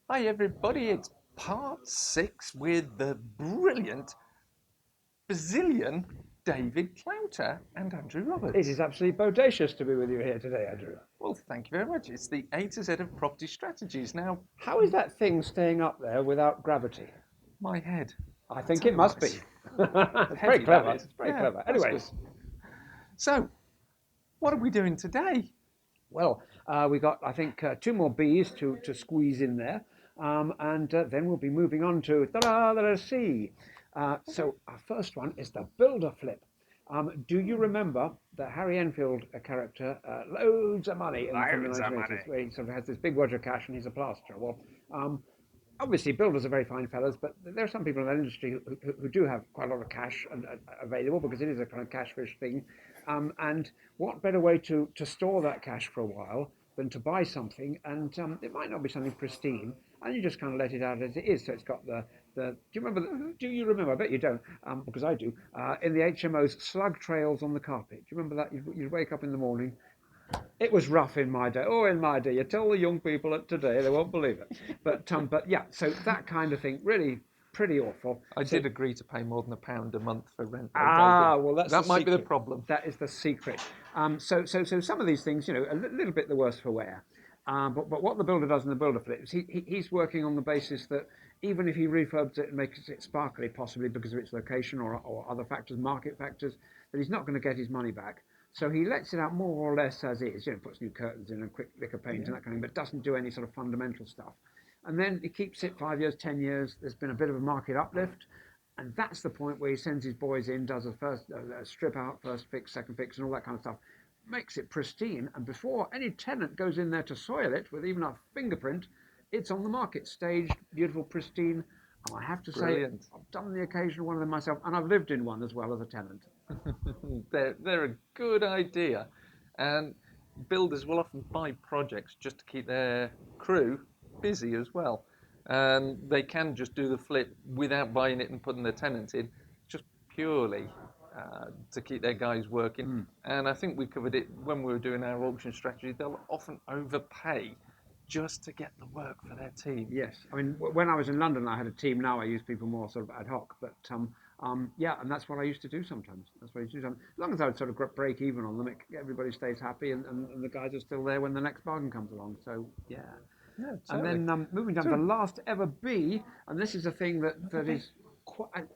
Hi everybody, it's part 6 with the brilliant Brazilian David Clouter and Andrew It Roberts. is absolutely bodacious to be with you here today, Andrew. Well, thank you very much. It's the A to Z of property strategies. Now, How is that thing staying up there without gravity? my head. I I'll think tell it you what, must it's be. It's very heavy that clever. is. It's very Yeah, clever. that's good. Anyways, So, what are we doing today? well, we got, I think, two more Bs to squeeze in there. And then we'll be moving on to the C. Okay. So our first one is the builder flip. Do you remember the Harry Enfield character, Loads of Money, from the Loads of 1980s, money. where he sort of has this big wad of cash and he's a plasterer? Well, obviously builders are very fine fellas, but there are some people in that industry who do have quite a lot of cash available because it is a kind of cash fish thing. And what better way to store that cash for a while than to buy something, and it might not be something pristine, and you just kind of let it out as it is. So it's got the. Do you remember? Do you remember? I bet you don't, because I do. In the HMOs, slug trails on the carpet. Do you remember that? You'd wake up in the morning. It was rough in my day. Oh, in my day, you tell the young people that today they won't believe it. But yeah, so that kind of thing, really pretty awful. I So did agree to pay more than £1 a month for rent, though, David. well, that's the That might be the secret. problem. That is the secret. So some of these things, a little bit the worse for wear. But what the builder does in the builder flips, he's working on the basis that even if he refurbs it and makes it sparkly, possibly because of its location or other factors, market factors, that he's not going to get his money back. So he lets it out more or less as is, puts new curtains in and quick lick of paint Yeah. and that kind of thing, but doesn't do any sort of fundamental stuff. And then he keeps it 5 years, 10 years. There's been a bit of a market uplift, and that's the point where he sends his boys in, does a strip out, first fix, second fix, and all that kind of stuff. Makes it pristine, and before any tenant goes in there to soil it with even a fingerprint, it's on the market, staged, beautiful, pristine. And I have to say, Brilliant. I've done the occasional one of them myself, and I've lived in one as well as a tenant. They're a good idea. And builders will often buy projects just to keep their crew busy as well. And they can just do the flip without buying it and putting their tenant in, just purely to keep their guys working. And I think we covered it when we were doing our auction strategy. They'll often overpay just to get the work for their team. Yes, I mean, when I was in London, I had a team. Now I use people more sort of ad hoc, but yeah, and that's what I used to do sometimes. That's what I used to do. Sometimes. As long as I would sort of break even on them, everybody stays happy, and the guys are still there when the next bargain comes along. So yeah, Yeah, and totally. then moving down to So, the last ever B, and this is a thing that okay. is quite.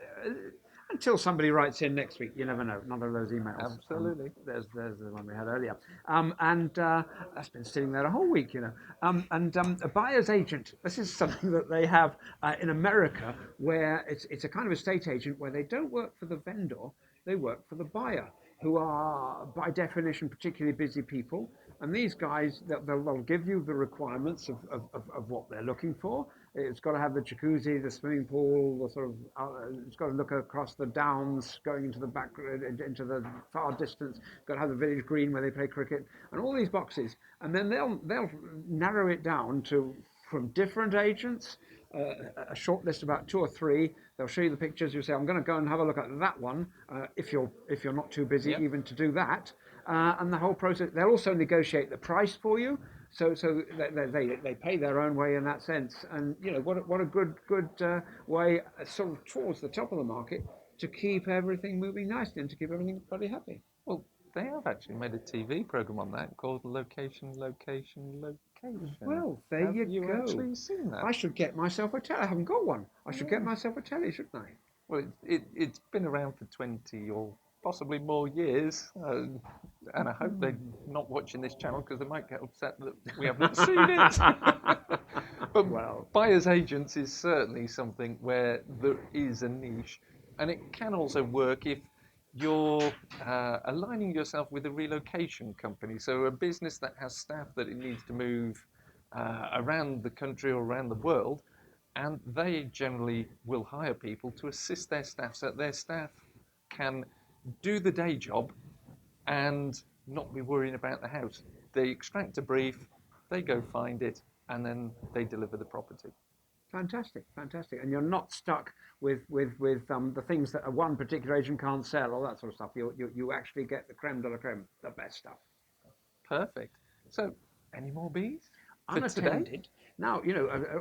Until somebody writes in next week, you never know. Another of those emails. Absolutely. There's the one we had earlier, and that's been sitting there a whole week. And a buyer's agent. This is something that they have in America, where it's a kind of estate agent where they don't work for the vendor, they work for the buyer, who are by definition particularly busy people. And these guys, they'll give you the requirements of what they're looking for. It's got to have the jacuzzi, the swimming pool, the sort of. It's got to look across the downs, going into the back, into the far distance. Got to have the village green where they play cricket, and all these boxes. And then they'll narrow it down to from different agents. A short list, about two or three. They'll show you the pictures. You say, "I'm going to go and have a look at that one." If you're not too busy Yep. even to do that, and the whole process. They'll also negotiate the price for you. So they pay their own way in that sense, and what a good way sort of towards the top of the market to keep everything moving nicely and to keep everybody happy. Well, they have actually made a TV program on that called Location, Location, Location. Well, there Have you you go. actually seen that? I should get myself a telly. I haven't got one. I should get Yeah. myself a telly, shouldn't I? Well, it's been around for 20 or possibly more years. And I hope they're not watching this channel because they might get upset that we haven't seen it. But Well, buyer's agents is certainly something where there is a niche. And it can also work if you're aligning yourself with a relocation company. So a business that has staff that it needs to move around the country or around the world, and they generally will hire people to assist their staff so that their staff can do the day job and not be worrying about the house. They extract a brief, they go find it, and then they deliver the property. fantastic, fantastic. And you're not stuck with the things that a one particular agent can't sell, all that sort of stuff. You actually get the creme de la creme, the best stuff. Perfect. So, any more bees for today? Unattended. Now,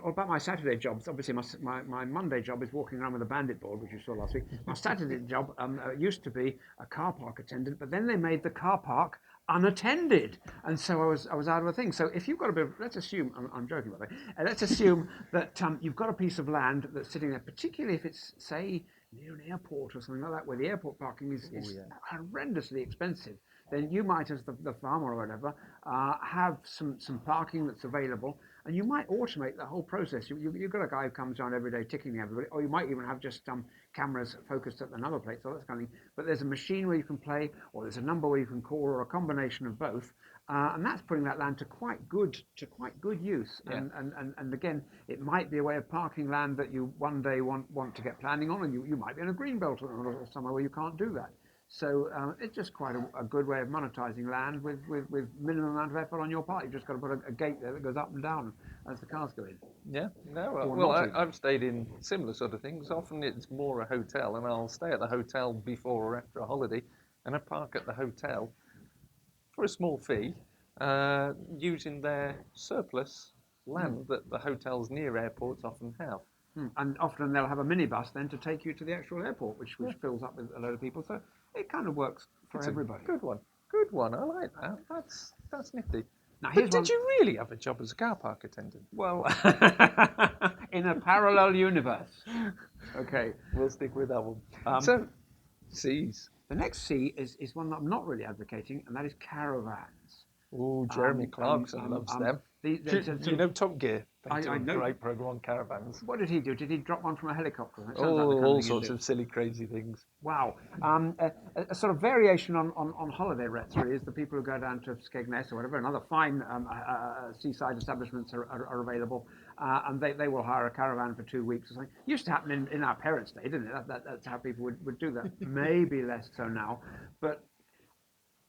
about my Saturday jobs, obviously my Monday job is walking around with a bandit board, which you saw last week. My Saturday job used to be a car park attendant, but then they made the car park unattended, and so I was out of a thing. So if you've got a bit, let's assume, I'm joking by the way, let's assume that you've got a piece of land that's sitting there, particularly if it's, say, near an airport or something like that, where the airport parking is horrendously expensive, then you might, as the farmer or whatever, have some parking that's available, and you might automate the whole process. You've got a guy who comes around every day ticking everybody, or you might even have just cameras focused at the number plates, all that kind of thing. But there's a machine where you can play, or there's a number where you can call, or a combination of both. And that's putting that land to quite good use. Yeah. And again, it might be a way of parking land that you one day want to get planning on, and you might be in a green belt or somewhere where you can't do that. So it's just quite a good way of monetizing land with minimum amount of effort on your part. You've just got to put a gate there that goes up and down as the cars go in. Yeah, no, Or well, not I've stayed in similar sort of things. Often it's more a hotel, and I'll stay at the hotel before or after a holiday, and I park at the hotel for a small fee, using their surplus land that the hotels near airports often have. And often they'll have a minibus then to take you to the actual airport, which fills up with a load of people. So it kind of works for It's everybody. a good one. Good one. I like that. That's nifty. Now, But here's did one. you really have a job as a car park attendant? Well, in a parallel universe. Okay. We'll stick with that one. So, C's. The next C is one that I'm not really advocating, and that is caravans. Oh, Jeremy Clarkson loves them. You know Top Gear? They do I a know. great program on caravans. What did he do? Did he drop one from a helicopter? That sounds Oh, like the kind all of thing he'd sorts do. of silly, crazy things. Wow. A sort of variation on holiday rets really is the people who go down to Skegness or whatever, and other fine seaside establishments are available, and they will hire a caravan for 2 weeks or something. Used to happen in our parents' day, didn't it? That's how people would do that. Maybe less so now, but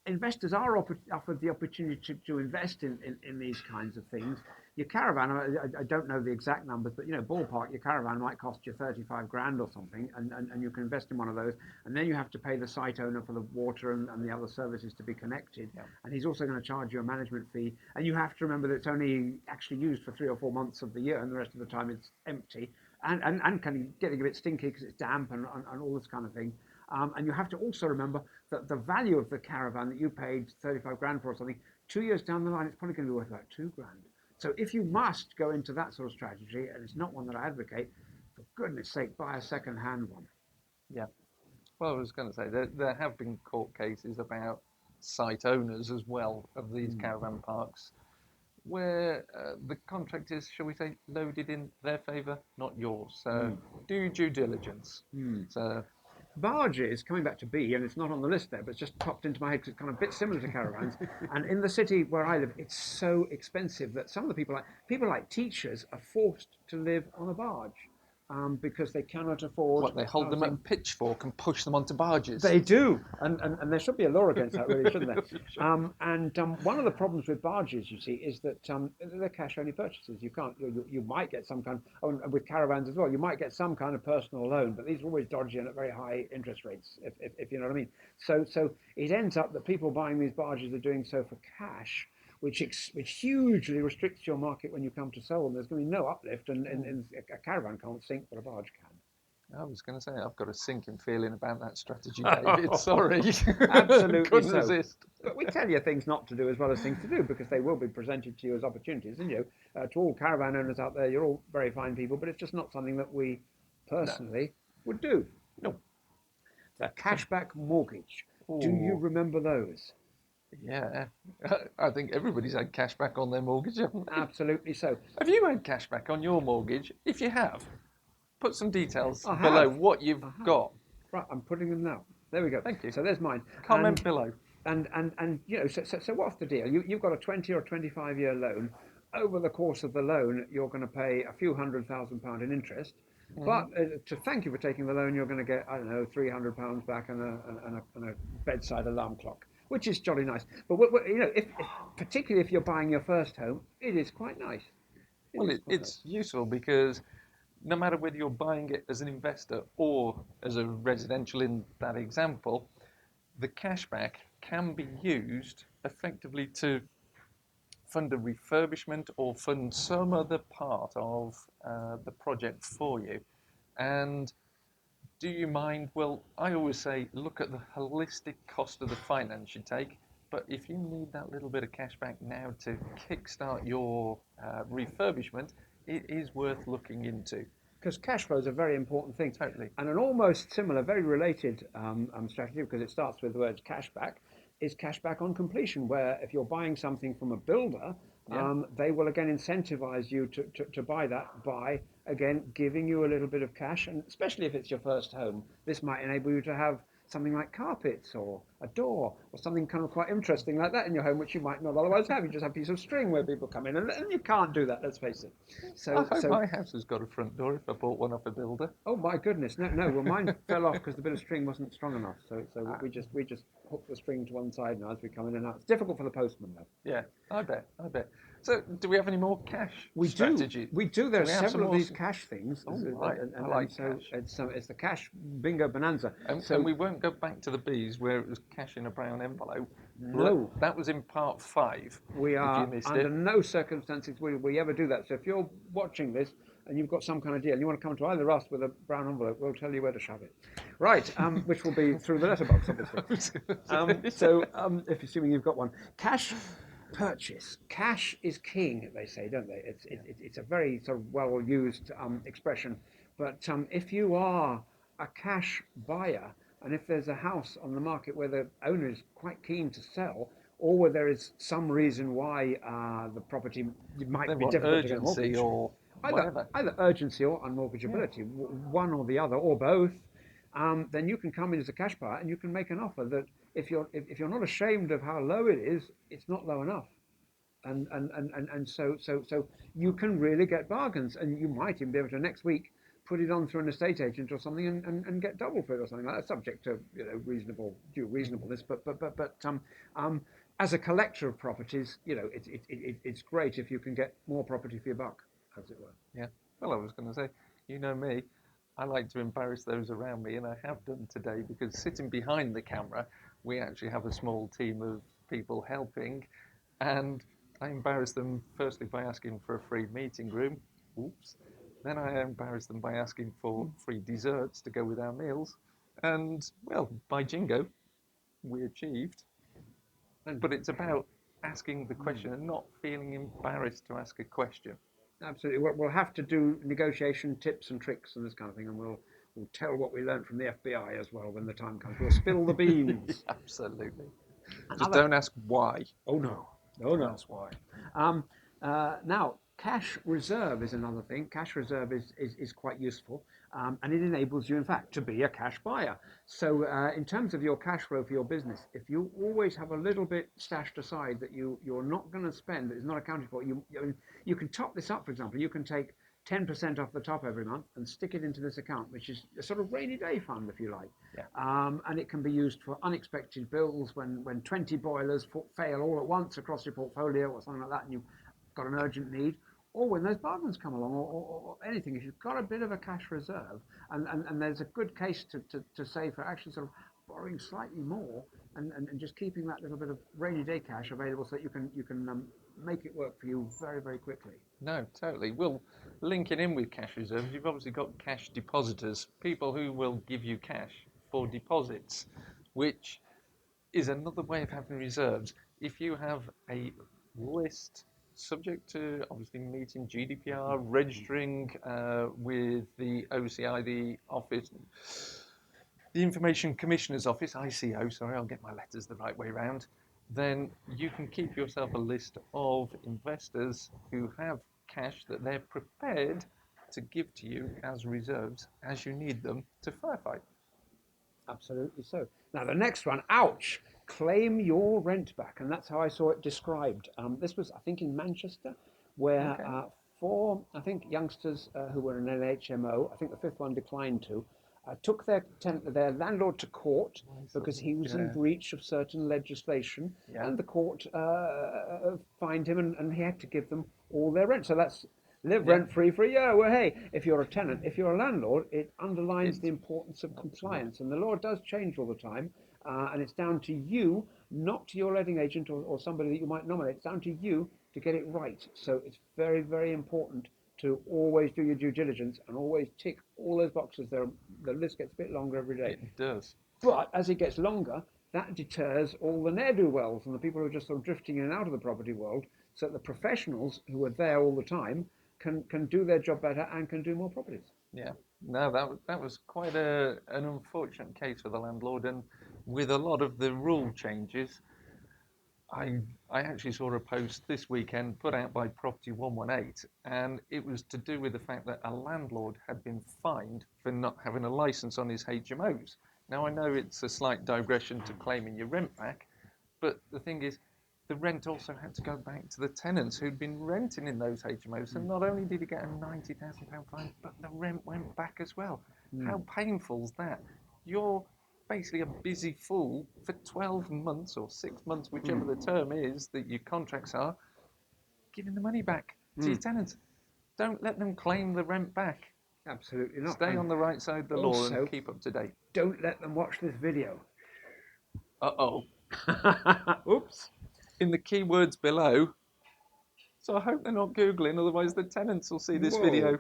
investors are offered the opportunity to invest in these kinds of things. Your caravan, I don't know the exact numbers, but ballpark, your caravan might cost you 35 grand or something, and you can invest in one of those, and then you have to pay the site owner for the water and the other services to be connected, and he's also going to charge you a management fee, and you have to remember that it's only actually used for 3 or 4 months of the year, and the rest of the time it's empty, and can getting a bit stinky because it's damp and all this kind of thing. And you have to also remember that the value of the caravan that you paid 35 grand for or something, 2 years down the line, it's probably going to be worth about 2 grand. So if you must go into that sort of strategy, and it's not one that I advocate, for goodness sake, buy a second-hand one. Yeah. Well, I was going to say, there have been court cases about site owners as well of these caravan parks, where the contract is, shall we say, loaded in their favour, not yours. So do your due diligence. So Barges, coming back to B, and it's not on the list there, but it's just popped into my head because it's kind of a bit similar to caravans. And in the city where I live, it's so expensive that some of the people like teachers are forced to live on a barge because they cannot afford. what, they hold them at a pitchfork and push them onto barges? They do, and there should be a law against that, really, shouldn't there? One of the problems with barges, you see, is that they're cash-only purchases. You can't, you might get some kind, and with caravans as well, you might get some kind of personal loan, but these are always dodgy and at very high interest rates, if you know what I mean. So it ends up that people buying these barges are doing so for cash, which hugely restricts your market when you come to sell them. There's going to be no uplift, and a caravan can't sink, but a barge can. I was going to say, I've got a sinking feeling about that strategy, David. Sorry. Absolutely Couldn't so. resist. But we tell you things not to do as well as things to do, because they will be presented to you as opportunities. And to all caravan owners out there, you're all very fine people, but it's just not something that we personally would do. No. The cashback mortgage. Do you remember those? Yeah. I think everybody's had cash back on their mortgage, haven't they? Absolutely so. Have you had cash back on your mortgage? If you have, put some details I below have. what you've got. Right, I'm putting them now. There we go. Thank you. So there's mine. Comment below. And so what's the deal? You've got a 20 or 25-year loan. Over the course of the loan, you're going to pay a few £100,000 in interest. But to thank you for taking the loan, you're going to get, I don't know, £300 back and a bedside alarm clock, which is jolly nice. But particularly if you're buying your first home, it is quite nice. It's useful because no matter whether you're buying it as an investor or as a residential in that example, the cashback can be used effectively to fund a refurbishment or fund some other part of the project for you. And do you mind? Well, I always say look at the holistic cost of the finance you take. But if you need that little bit of cash back now to kickstart your refurbishment, it is worth looking into. Because cash flow is a very important thing. Totally. And an almost similar, very related strategy, because it starts with the words cashback, is cashback on completion, where if you're buying something from a builder, Yeah. they will again incentivize you to buy that by, again, giving you a little bit of cash. And especially if it's your first home, this might enable you to have something like carpets or a door or something kind of quite interesting like that in your home, which you might not otherwise have. You just have a piece of string where people come in, and you can't do that, let's face it. I hope my house has got a front door if I bought one off a builder. Oh my goodness! No. Well, mine fell off because the bit of string wasn't strong enough. So we just hook the string to one side now as we come in and out. It's difficult for the postman though. Yeah, I bet. So, do we have any more cash strategies? We do. There are we have some several of more these cash things. Oh, right. And I like so cash. it's the cash bingo bonanza. And we won't go back to the bees where it was cash in a brown envelope. No. That was in part 5. We if are you missed under it. no circumstances will we ever do that. So if you're watching this and you've got some kind of deal and you want to come to either us with a brown envelope, we'll tell you where to shove it. Right, which will be through the letterbox, obviously. If assuming you've got one. Cash purchase. Cash is king, they say, don't they? It's a very sort of well-used expression. But if you are a cash buyer, and if there's a house on the market where the owner is quite keen to sell, or where there is some reason why the property might They be want difficult to get a urgency mortgage, or whatever. either urgency or unmortgageability, one or the other, or both, then you can come in as a cash buyer and you can make an offer that if you're not ashamed of how low it is, it's not low enough. And so you can really get bargains, and you might even be able to next week put it on through an estate agent or something and get double for it or something like that, subject to reasonableness. But as a collector of properties, it's great if you can get more property for your buck, as it were. Yeah. Well, I was going to say, you know me, I like to embarrass those around me, and I have done today because sitting behind the camera, we actually have a small team of people helping, and I embarrass them firstly by asking for a free meeting room. Oops. Then I embarrass them by asking for free desserts to go with our meals. And, well, by jingo, we achieved. But it's about asking the question and not feeling embarrassed to ask a question. Absolutely. We'll have to do negotiation tips and tricks and this kind of thing, and we'll tell what we learned from the FBI as well when the time comes. We'll spill the beans. Absolutely. Just don't ask why. Oh no. Oh no. That's why. Now, cash reserve is another thing. Cash reserve is quite useful, and it enables you, in fact, to be a cash buyer. So in terms of your cash flow for your business, if you always have a little bit stashed aside that you're not going to spend, that is not accounted for, you can top this up, for example. You can take 10% off the top every month and stick it into this account, which is a sort of rainy day fund, if you like. Yeah. And it can be used for unexpected bills when 20 boilers fail all at once across your portfolio or something like that, and you've got an urgent need, or when those bargains come along, or anything. If you've got a bit of a cash reserve, and there's a good case to say for actually sort of borrowing slightly more and just keeping that little bit of rainy day cash available so that you can make it work for you very, very quickly. No, totally. Well, linking in with cash reserves, you've obviously got cash depositors, people who will give you cash for deposits, which is another way of having reserves. If you have a list subject to obviously meeting GDPR, registering with the OCI, the office, the Information Commissioner's Office, ICO, sorry, I'll get my letters the right way round, then you can keep yourself a list of investors who have cash that they're prepared to give to you as reserves as you need them to firefight. Absolutely so. Now the next one, ouch, claim your rent back, and that's how I saw it described. This was, I think, in Manchester, where Okay. 4, I think, youngsters who were in an LHMO, I think the 5th one declined to, took their landlord to court because he was in breach of certain legislation, Yeah. and the court fined him, and he had to give them all their rent. So that's live rent free for a year. Well, hey, if you're a tenant, if you're a landlord, it underlines the importance of compliance, and the law does change all the time, and it's down to you, not to your letting agent or somebody that you might nominate. It's down to you to get it right. So it's very, very important to always do your due diligence and always tick all those boxes. The list gets a bit longer every day. It does. But as it gets longer, that deters all the ne'er-do-wells and the people who are just sort of drifting in and out of the property world, so that the professionals who are there all the time can do their job better and can do more properties. Yeah. No, that was quite an unfortunate case for the landlord, and with a lot of the rule changes, I actually saw a post this weekend put out by Property 118, and it was to do with the fact that a landlord had been fined for not having a license on his HMOs. Now I know it's a slight digression to claiming your rent back, but the thing is, the rent also had to go back to the tenants who'd been renting in those HMOs. And not only did he get a £90,000 fine, but the rent went back as well. How painful is that? You're basically a busy fool for 12 months or 6 months, whichever the term is that your contracts are, giving the money back to your tenants. Don't let them claim the rent back. Absolutely not. Stay And on the right side of the law also, and keep up to date. don't let them watch this video. Uh-oh. Oops. In the keywords below. So I hope they're not Googling, otherwise the tenants will see this Whoa. video.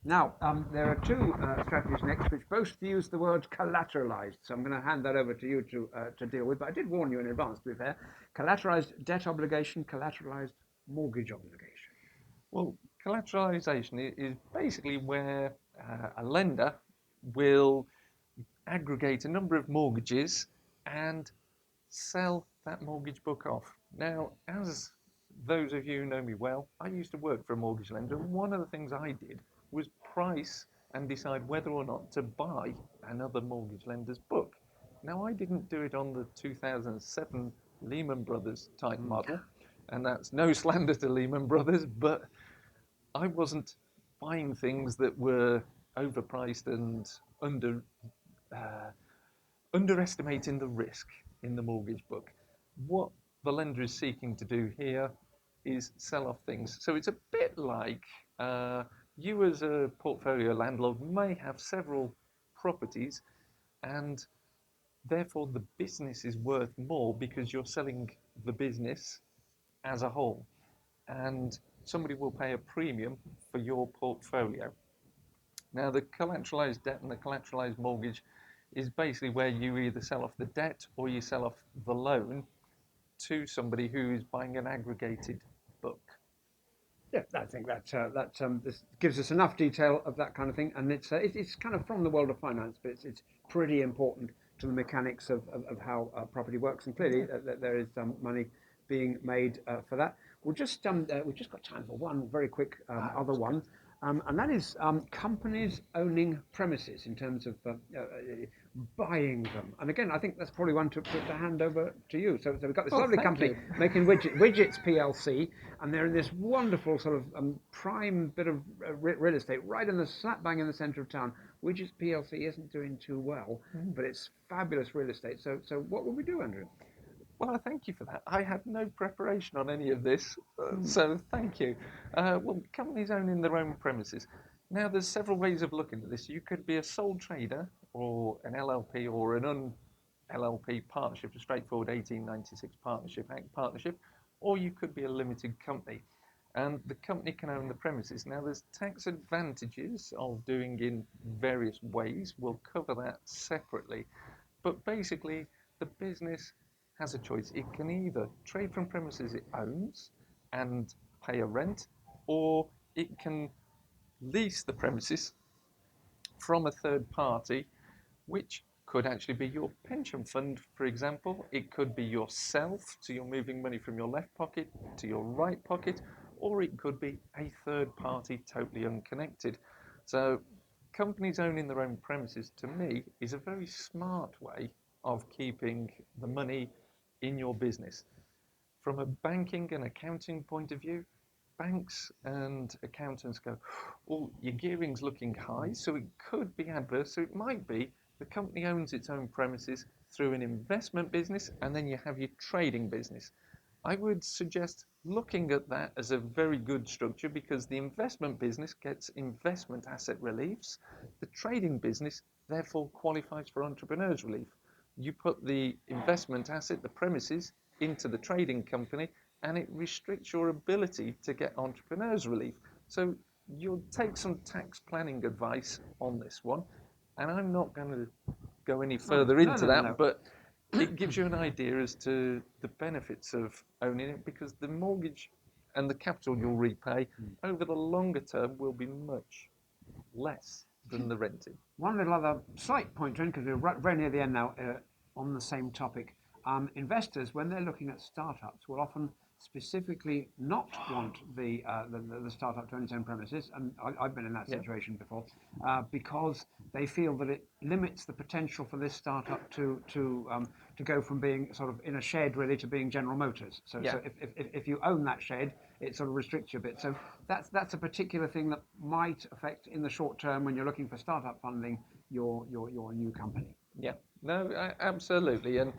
Now, there are two strategies next which both use the word collateralized. So I'm going to hand that over to you to deal with. But I did warn you in advance, to be fair. Collateralized debt obligation, collateralized mortgage obligation. Well, collateralization is basically where a lender will aggregate a number of mortgages and sell that mortgage book off. Now, as those of you who know me well, I used to work for a mortgage lender, and one of the things I did was price and decide whether or not to buy another mortgage lender's book. Now, I didn't do it on the 2007 Lehman Brothers type model, and that's no slander to Lehman Brothers, but I wasn't buying things that were overpriced and uh, underestimating the risk in the mortgage book. What the lender is seeking to do here is sell off things. So it's a bit like you as a portfolio landlord may have several properties, and therefore the business is worth more because you're selling the business as a whole, and somebody will pay a premium for your portfolio. Now, the collateralized debt and the collateralized mortgage is basically where you either sell off the debt or you sell off the loan to somebody who is buying an aggregated book. Yeah, I think this gives us enough detail of that kind of thing, and it's kind of from the world of finance, but it's pretty important to the mechanics of how property works, and clearly there is money being made for that. We've just got time for one very quick other one, and that is companies owning premises in terms of buying them. And again, I think that's probably one to hand over to you. So we've got this lovely company making widgets PLC, and they're in this wonderful sort of prime bit of real estate, right in the slap bang in the centre of town. Widgets PLC isn't doing too well, but it's fabulous real estate. So what will we do, Andrew? Well, I thank you for that. I had no preparation on any of this, so thank you. Well, companies owning their own premises. Now, there's several ways of looking at this. You could be a sole trader, or an LLP, or an un-LLP partnership, a straightforward 1896 Partnership Act partnership, or you could be a limited company. And the company can own the premises. Now, there's tax advantages of doing in various ways. We'll cover that separately. But basically, the business has a choice. It can either trade from premises it owns and pay a rent, or it can lease the premises from a third party, which could actually be your pension fund, for example. It could be yourself, so you're moving money from your left pocket to your right pocket, or it could be a third party totally unconnected. So companies owning their own premises, to me, is a very smart way of keeping the money in your business. From a banking and accounting point of view, banks and accountants go, oh, your gearing's looking high, so it could be adverse. So it might be the company owns its own premises through an investment business, and then you have your trading business. I would suggest looking at that as a very good structure, because the investment business gets investment asset reliefs. The trading business therefore qualifies for entrepreneurs relief. You put the investment asset, the premises, into the trading company, and it restricts your ability to get entrepreneurs relief. So you'll take some tax planning advice on this one, and I'm not going to go any further into that, but it gives you an idea as to the benefits of owning it, because the mortgage and the capital you'll repay over the longer term will be much less than the renting. One little other slight point, because we're very near the end now on the same topic. Investors, when they're looking at startups, will often specifically not want the startup to own its own premises, and I've been in that situation before, because they feel that it limits the potential for this startup to go from being sort of in a shed really to being General Motors. So if you own that shed, it sort of restricts you a bit. So that's a particular thing that might affect in the short term when you're looking for startup funding your new company. Yeah, no, absolutely. And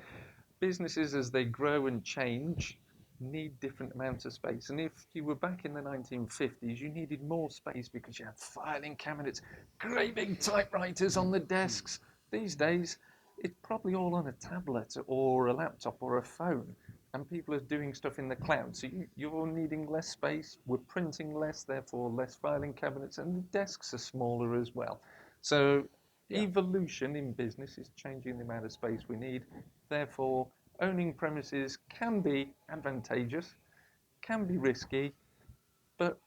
businesses, as they grow and change, need different amounts of space. And if you were back in the 1950s, you needed more space because you had filing cabinets, great big typewriters on the desks. These days, it's probably all on a tablet or a laptop or a phone, and people are doing stuff in the cloud. So you're needing less space, we're printing less, therefore less filing cabinets, and the desks are smaller as well. So evolution in business is changing the amount of space we need. Therefore, owning premises can be advantageous, can be risky, but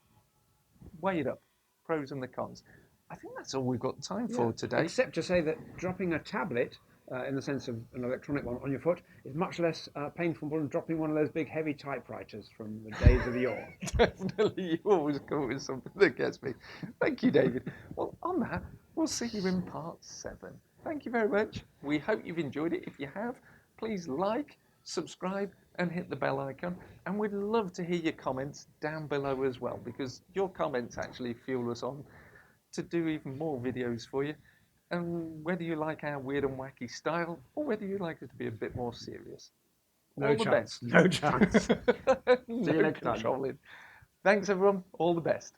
weigh it up, pros and the cons. I think that's all we've got time for today. Except to say that dropping a tablet, in the sense of an electronic one, on your foot is much less painful than dropping one of those big heavy typewriters from the days of yore. Definitely, you always come up with something that gets me. Thank you, David. Well, on that, we'll see you in part 7. Thank you very much. We hope you've enjoyed it. If you have, please like, subscribe, and hit the bell icon. And we'd love to hear your comments down below as well, because your comments actually fuel us on to do even more videos for you. And whether you like our weird and wacky style, or whether you like us to be a bit more serious. No all the chance. best. No chance. No See you next time. Thanks, everyone. All the best.